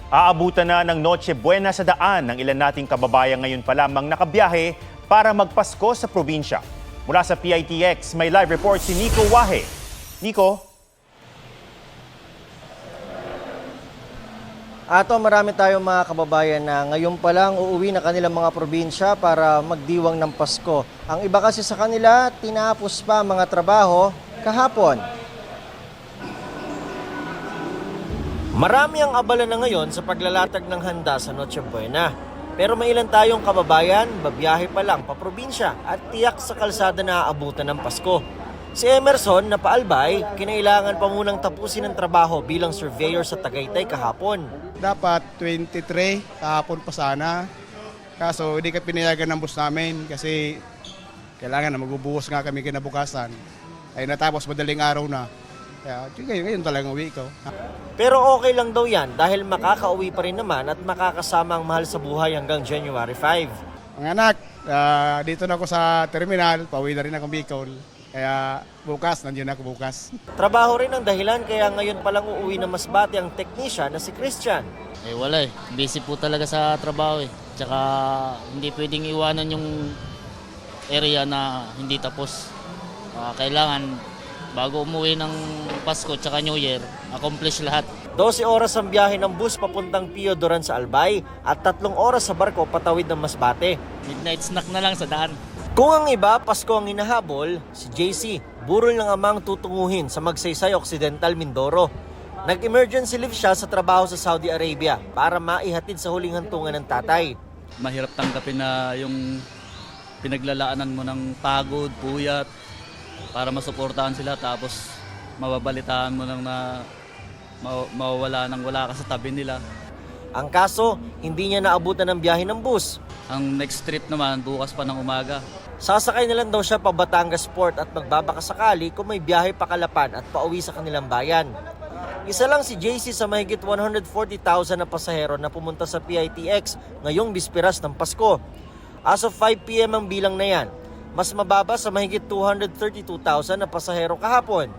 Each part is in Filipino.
Aabutan na ng Noche Buena sa daan ng ilan nating kababayan ngayon pa lamang nakabiyahe para magpasko sa probinsya. Mula sa PITX, may live report si Nico Wahe. Nico? Ato, marami tayong mga kababayan na ngayon pa lang uuwi na kanilang mga probinsya para magdiwang ng Pasko. Ang iba kasi sa kanila, tinapos pa mga trabaho kahapon. Marami ang abala na ngayon sa paglalatag ng handa sa Noche Buena. Pero may ilan tayong kababayan, babiyahe pa lang pa probinsya at tiyak sa kalsada na aabutan ng Pasko. Si Emerson na paalbay, kinailangan pa munang tapusin ang trabaho bilang surveyor sa Tagaytay kahapon. Dapat 23, kahapon pa sana. Kaso hindi ka pinayagan ng bus namin kasi kailangan na magbubuhos nga kami kinabukasan. Ay natapos madaling araw na. Kaya ngayon talagang uwi ko. Pero okay lang daw yan dahil makakauwi pa rin naman at makakasama ang mahal sa buhay hanggang January 5. Mga anak, dito na ako sa terminal, pauwi na rin ako Bicol. Kaya bukas, nandiyan ako bukas. Trabaho rin ang dahilan kaya ngayon palang uuwi na Masbate ang technician na si Christian. Wala eh. Busy po talaga sa trabaho eh. Tsaka hindi pwedeng iwanan yung area na hindi tapos. Kailangan bago umuwi ng Pasko tsaka New Year, accomplish lahat. 12 oras ang biyahe ng bus papuntang Pio Duran sa Albay at 3 oras sa barko patawid ng Masbate. Midnight snack na lang sa daan. Kung ang iba, Pasko ang hinahabol, si JC, burol ng amang tutunguhin sa Magsaysay Occidental, Mindoro. Nag-emergency leave siya sa trabaho sa Saudi Arabia para maihatid sa huling hantungan ng tatay. Mahirap tanggapin na yung pinaglalaanan mo ng pagod, puyat, para masuportahan sila tapos mababalitaan mo lang na mawawala nang wala ka sa tabi nila. Ang kaso, hindi niya naabutan ng biyahe ng bus. Ang next trip naman bukas pa ng umaga. Sasakay na lang daw siya pa Batangas Port at magbabaka sakali kung may biyahe pa Calapan at pauwi sa kanilang bayan. Isa lang si JC sa mahigit 140,000 na pasahero na pumunta sa PITX ngayong bisperas ng Pasko. As of 5 p.m. ang bilang na yan, mas mababa sa mahigit 232,000 na pasahero kahapon.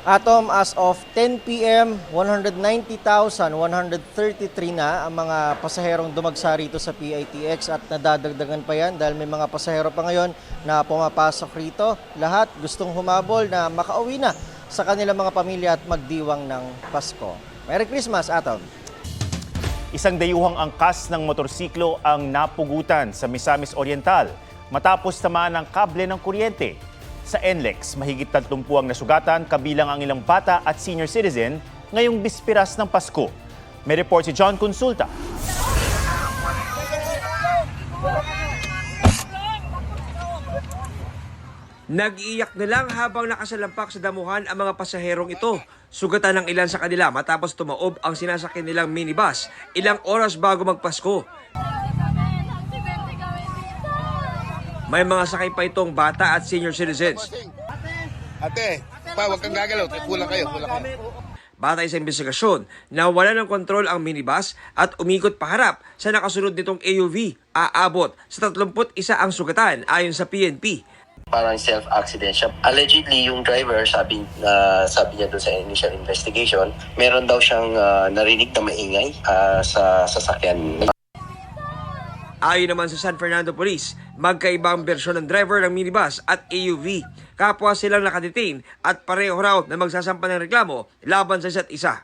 Atom, as of 10 p.m., 190,133 na ang mga pasaherong dumagsa rito sa PITX at nadadagdagan pa yan dahil may mga pasahero pa ngayon na pumapasok rito. Lahat gustong humabol na makauwi na sa kanilang mga pamilya at magdiwang ng Pasko. Merry Christmas, Atom! Isang dayuhang angkas ng motorsiklo ang napugutan sa Misamis Oriental matapos tamaan ng kable ng kuryente. Sa NLEX, mahigit 30 ang nasugatan kabilang ang ilang bata at senior citizen ngayong bispiras ng Pasko. May report si John Consulta. Nag-iiyak na lang habang nakasalampak sa damuhan ang mga pasaherong ito. Sugatan ng ilan sa kanila matapos tumaob ang sinasakyan nilang minibus ilang oras bago magpasko. May mga sakay pa itong bata at senior citizens. Ate, huwag kang gagalaw. Kulang kayo. Batay sa investigasyon, nawala ng kontrol ang minibus at umikot paharap sa nakasunod nitong AUV. Aabot sa 31 ang sugatan ayon sa PNP. Parang self-accident siya. Allegedly, yung driver, sabi niya doon sa initial investigation, meron daw siyang narinig na maingay sa sasakyan. Ayon naman sa San Fernando Police, magkaibang bersyon ng driver ng minibus at AUV. Kapwa silang nakadetain at pareho raw na magsasampa ng reklamo laban sa isa't isa.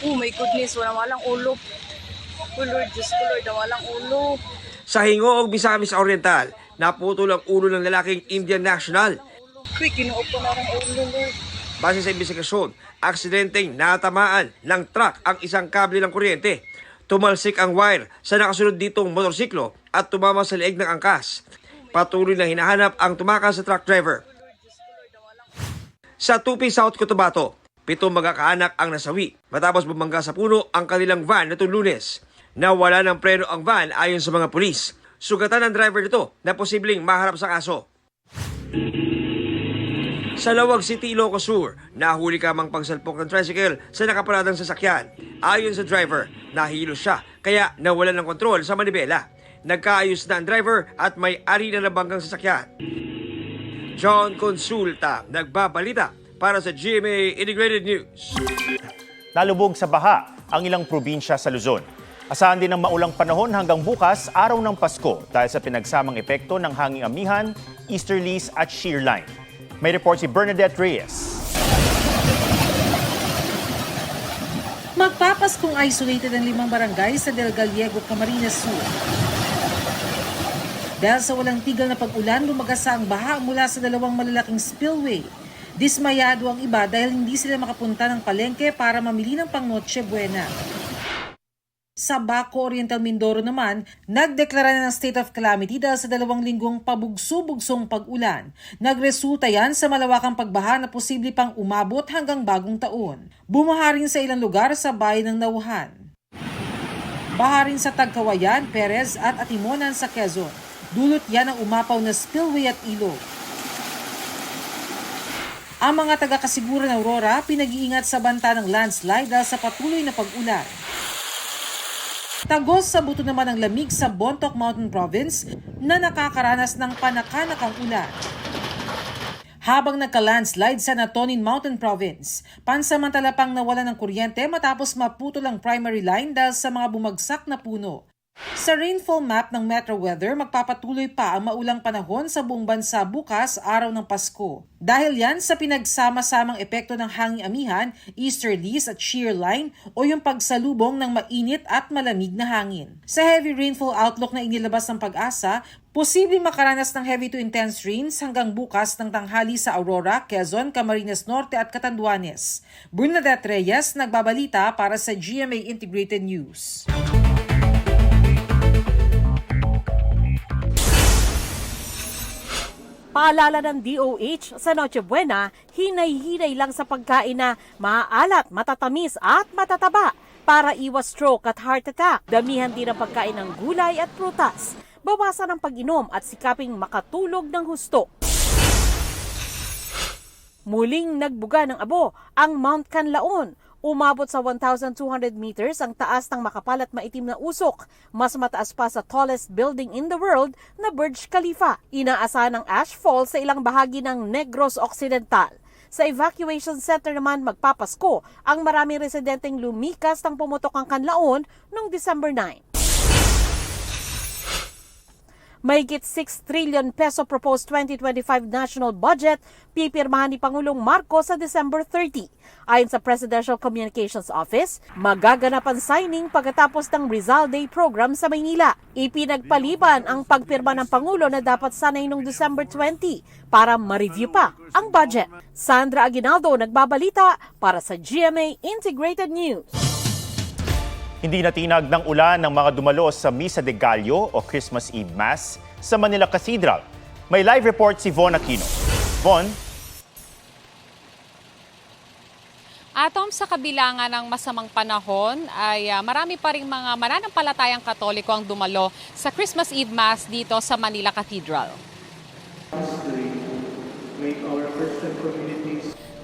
Oh my goodness, walang ulo. Oh Lord, Diyos ko Lord, walang ulo. Sa Hingoog, Misamis Oriental, naputol ang ulo ng lalaking Indian national. Quick, kinuop ko na ng ulo, Lord. Base sa investigasyon, aksidenteng natamaan ng truck ang isang kable ng kuryente. Tumalsik ang wire sa nakasunod ditong motorsiklo at tumama sa leeg ng angkas. Patuloy na hinahanap ang tumakas sa truck driver. Sa Tupi, South Cotabato, 7 magkakaanak ang nasawi matapos bumangga sa puno ang kanilang van nitong Lunes. Nawala ng preno ang van ayon sa mga pulis. Sugatan ng driver nito na posibleng maharap sa kaso. Sa Lawag City, Ilocos Sur, nahuli kamang pagsalpok ng tricycle sa nakaparadang sasakyan. Ayon sa driver, nahilo siya kaya nawalan ng kontrol sa manibela. Nagkaayos na ang driver at may-ari na nabanggang sasakyan. John Consulta, nagbabalita para sa GMA Integrated News. Nalubog sa baha ang ilang probinsya sa Luzon. Asahan din ng maulang panahon hanggang bukas, araw ng Pasko, dahil sa pinagsamang epekto ng hanging amihan, easterlies at shear line. May report si Bernadette Reyes. Magpapaskong isolated ang 5 barangay sa Del Gallego, Camarines Sur. Dahil sa walang tigil na pag-ulan, lumagasa ang baha mula sa 2 malalaking spillway. Dismayado ang iba dahil hindi sila makapunta ng palengke para mamili ng pang Noche Buena. Sa Baco, Oriental Mindoro naman, nagdeklara na ng state of calamity dahil sa 2 linggong pabugso-bugsong pag-ulan. Nagresulta yan sa malawakang pagbaha na posible pang umabot hanggang bagong taon. Bumaha rin sa ilang lugar sa bayan ng Nauhan. Baha rin sa Tagkawayan, Perez at Atimonan sa Quezon. Dulot yan ang umapaw na spillway at ilog. Ang mga taga-Kasigura ng Aurora pinag-iingat sa banta ng landslide dahil sa patuloy na pag-ulan. Tagos sa buto naman ang lamig sa Bontoc Mountain Province na nakakaranas ng panakanakang ulan. Habang nagka-landslide sa Natonin Mountain Province, pansamantala pang nawalan ng kuryente matapos maputol ang primary line dahil sa mga bumagsak na puno. Sa rainfall map ng Metro Weather, magpapatuloy pa ang maulang panahon sa buong bansa bukas, araw ng Pasko. Dahil yan sa pinagsama-samang epekto ng hanging amihan, easterlies at shear line o yung pagsalubong ng mainit at malamig na hangin. Sa heavy rainfall outlook na inilabas ng Pag-asa, posibleng makaranas ng heavy to intense rains hanggang bukas ng tanghali sa Aurora, Quezon, Camarines Norte at Catanduanes. Bernadette Reyes, nagbabalita para sa GMA Integrated News. Paalala ng DOH sa Noche Buena, hinay-hinay lang sa pagkain na maaalat, matatamis at matataba para iwas stroke at heart attack. Damihan din ang pagkain ng gulay at prutas. Bawasan ang pag-inom at sikaping makatulog ng husto. Muling nagbuga ng abo ang Mount Canlaon. Umabot sa 1,200 meters ang taas ng makapal at maitim na usok. Mas mataas pa sa tallest building in the world na Burj Khalifa. Inaasahan ng ashfall sa ilang bahagi ng Negros Occidental. Sa evacuation center naman magpapasko ang maraming residenteng lumikas ng pumutok ang Canlaon noong December 9. Mahigit 6 trillion peso proposed 2025 national budget pipirmahan ni Pangulong Marcos sa December 30. Ayon sa Presidential Communications Office, magaganap ang signing pagkatapos ng Rizal Day program sa Maynila. Ipinagpaliban ang pagpirma ng Pangulo na dapat sanay noong December 20 para ma-review pa ang budget. Sandra Aguinaldo nagbabalita para sa GMA Integrated News. Hindi natinag ng ulan ng mga dumalo sa Misa de Gallo o Christmas Eve Mass sa Manila Cathedral. May live report si Von Aquino. Von? Atom, sa kabilangan ng masamang panahon ay marami pa ring mga mananampalatayang Katoliko ang dumalo sa Christmas Eve Mass dito sa Manila Cathedral.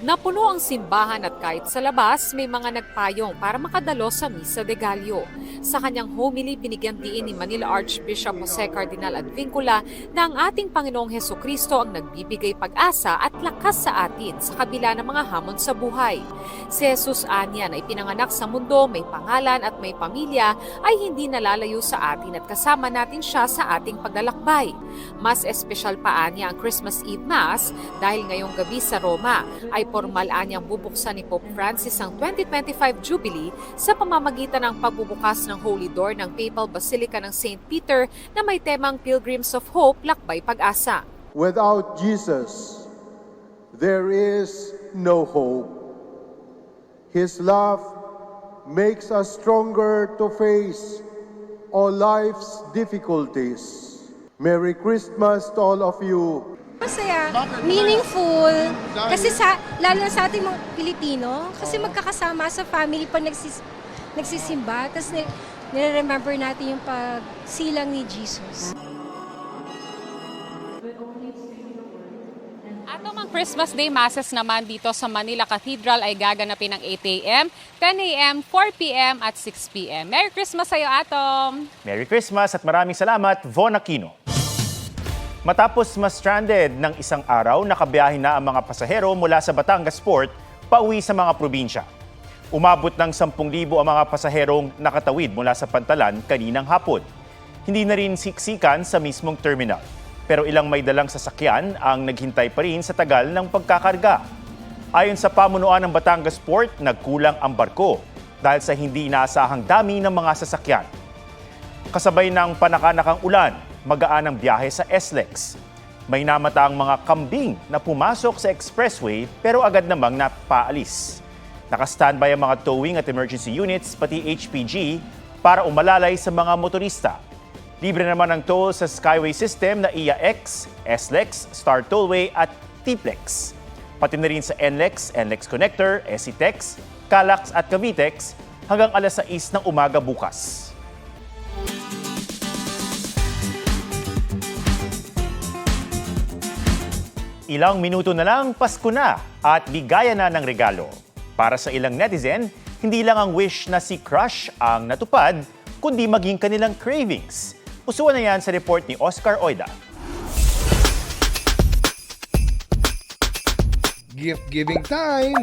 Napuno ang simbahan at kahit sa labas, may mga nagpayong para makadalo sa Misa de Gallo. Sa kanyang homily, binigyan diin ni Manila Archbishop Jose Cardinal Advincula na ang ating Panginoong Hesukristo ang nagbibigay pag-asa at lakas sa atin sa kabila ng mga hamon sa buhay. Si Jesus anya na ipinanganak sa mundo, may pangalan at may pamilya, ay hindi nalalayo sa atin at kasama natin siya sa ating paglalakbay. Mas espesyal pa anya ang Christmas Eve Mass dahil ngayong gabi sa Roma ay formal anyang bubuksan ni Pope Francis ang 2025 Jubilee sa pamamagitan ng pagbubukas ng Holy Door ng Papal Basilica ng St. Peter na may temang Pilgrims of Hope, Lakbay Pag-asa. Without Jesus, there is no hope. His love makes us stronger to face all life's difficulties. Merry Christmas to all of you. Masaya, meaningful, kasi lalo sa ating mga Pilipino, kasi magkakasama sa family pa nagsisimba, tapos nire-remember natin yung pagsilang ni Jesus. Atom, ang Christmas Day Masses naman dito sa Manila Cathedral ay gaganapin ng 8 a.m., 10 a.m., 4 p.m. at 6 p.m. Merry Christmas sa'yo, Atom! Merry Christmas at maraming salamat, Von Aquino. Matapos ma-stranded ng isang araw, nakabiyahe na ang mga pasahero mula sa Batangas Port pauwi sa mga probinsya. Umabot ng 10,000 ang mga pasaherong nakatawid mula sa Pantalan kaninang hapon. Hindi na rin siksikan sa mismong terminal. Pero ilang may dalang sasakyan ang naghintay pa rin sa tagal ng pagkakarga. Ayon sa pamunuan ng Batangas Port, nagkulang ang barko dahil sa hindi inaasahang dami ng mga sasakyan. Kasabay ng panakanakang ulan, magaan ang biyahe sa SLEX. May namataang mga kambing na pumasok sa expressway pero agad namang napaalis. Naka-standby ang mga towing at emergency units pati HPG para umalalay sa mga motorista. Libre naman ang toll sa Skyway system na IAX, SLEX, Star Tollway at TPLEX. Pati na rin sa NLEX, NLEX Connector, SCTEX, CALAX at Cavitex hanggang alas 6 ng umaga bukas. Ilang minuto na lang, Pasko na at bigayan na ng regalo. Para sa ilang netizen, hindi lang ang wish na si crush ang natupad, kundi maging kanilang cravings. Usuan na yan sa report ni Oscar Oida. Gift-giving time!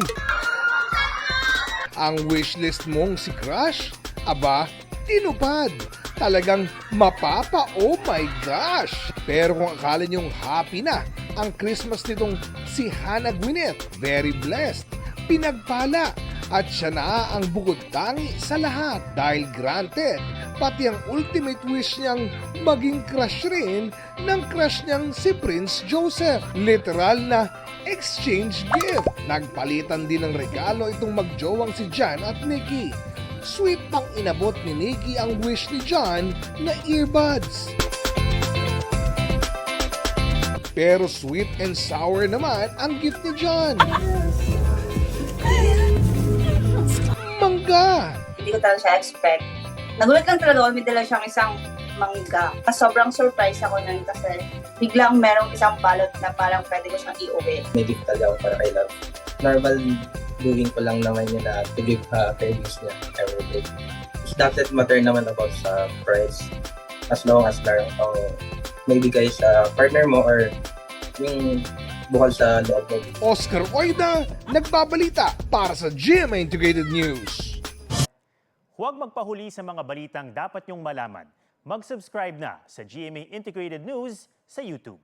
Ang wishlist mong si crush? Aba, tinupad! Talagang mapapa, oh my gosh! Pero kung akala niyong happy na ang Christmas nitong si Hannah Gwyneth, very blessed, pinagpala, at siya na ang bukod tangi sa lahat dahil granted, pati ang ultimate wish niyang maging crush rin ng crush niyang si Prince Joseph. Literal na exchange gift. Nagpalitan din ng regalo itong magjowang si Jan at Nikki. Sweet pang inabot ni Nikki ang wish ni John na earbuds. Pero sweet and sour naman ang gift ni John. Mangga! Hindi ko talaga siya expect. Nagulat lang talaga ako, may dala siyang isang mangga. Sobrang surprise ako nun kasi biglang merong isang balot na parang pwede ko siyang iuwi. May gift talaga ako para kay Love. Normal doing ko lang naman yun na to give cravings niya every day. It doesn't matter naman about sa price as long as meron kang maibigay sa partner mo or yung bukal sa loob mo. Oscar Oida, nagbabalita para sa GMA Integrated News. Huwag magpahuli sa mga balitang dapat niyong malaman. Mag-subscribe na sa GMA Integrated News sa YouTube.